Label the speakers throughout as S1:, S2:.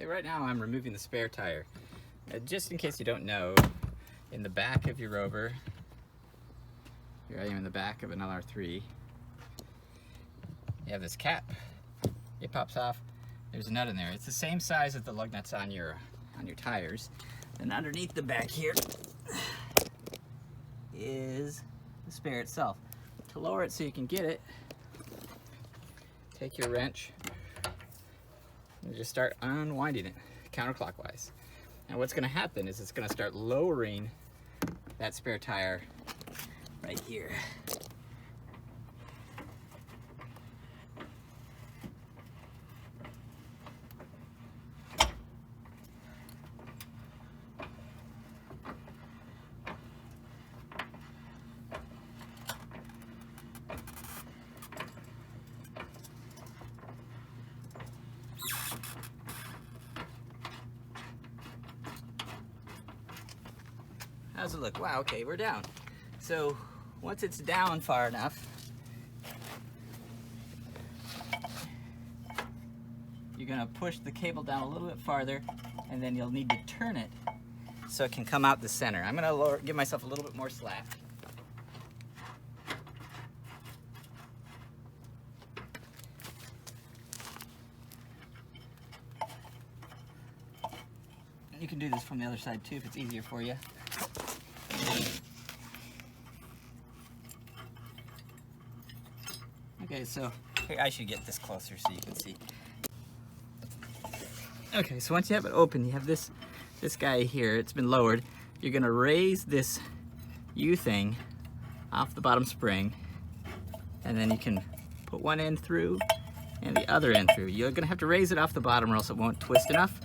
S1: Okay, right now I'm removing the spare tire. Just in case you don't know, in the back of your Rover, here I am in the back of an LR3, you have this cap. It pops off. There's a nut in there. It's the same size as the lug nuts on your tires. And underneath the back here is the spare itself. To lower it so you can get it, take your wrench and just start unwinding it counterclockwise. And what's going to happen is it's going to start lowering that spare tire right here. How's it look? Wow, okay, we're down. So once it's down far enough, you're gonna push the cable down a little bit farther, and then you'll need to turn it so it can come out the center. I'm gonna give myself a little bit more slack. You can do this from the other side too if it's easier for you. Okay, so here, I should get this closer so you can see. Okay, so once you have it open, you have this guy here. It's been lowered. You're gonna raise this U thing off the bottom spring, and then you can put one end through and the other end through. You're gonna have to raise it off the bottom or else it won't twist enough.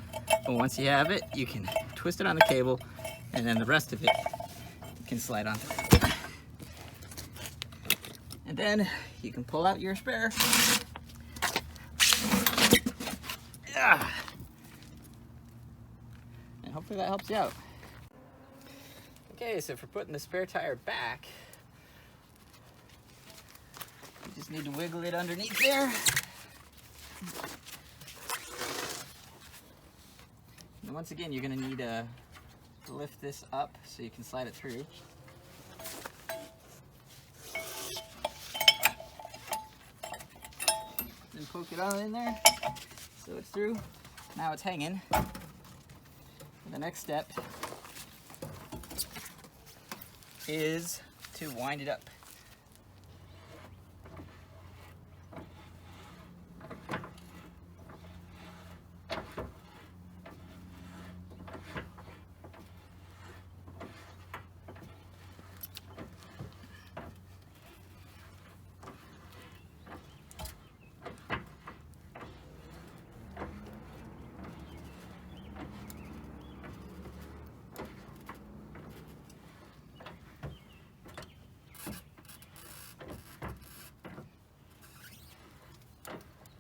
S1: But once you have it, you can twist it on the cable, and then the rest of it can slide on through. And then you can pull out your spare. And hopefully that helps you out. Okay, so for putting the spare tire back, you just need to wiggle it underneath there. And once again, you're gonna need to lift this up so you can slide it through. Then poke it on in there so it's through. Now it's hanging. And the next step is to wind it up.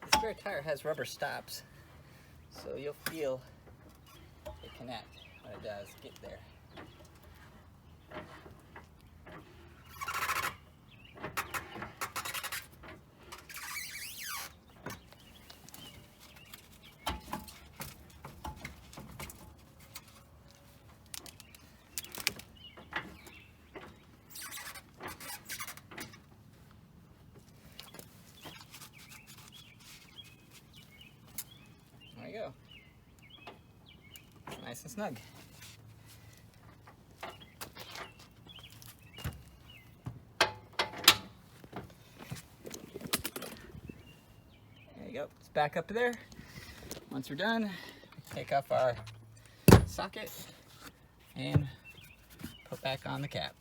S1: The spare tire has rubber stops, so you'll feel it connect when it does get there. There you go. Nice and snug. There you go. It's back up to there. Once we're done, take off our socket and put back on the cap.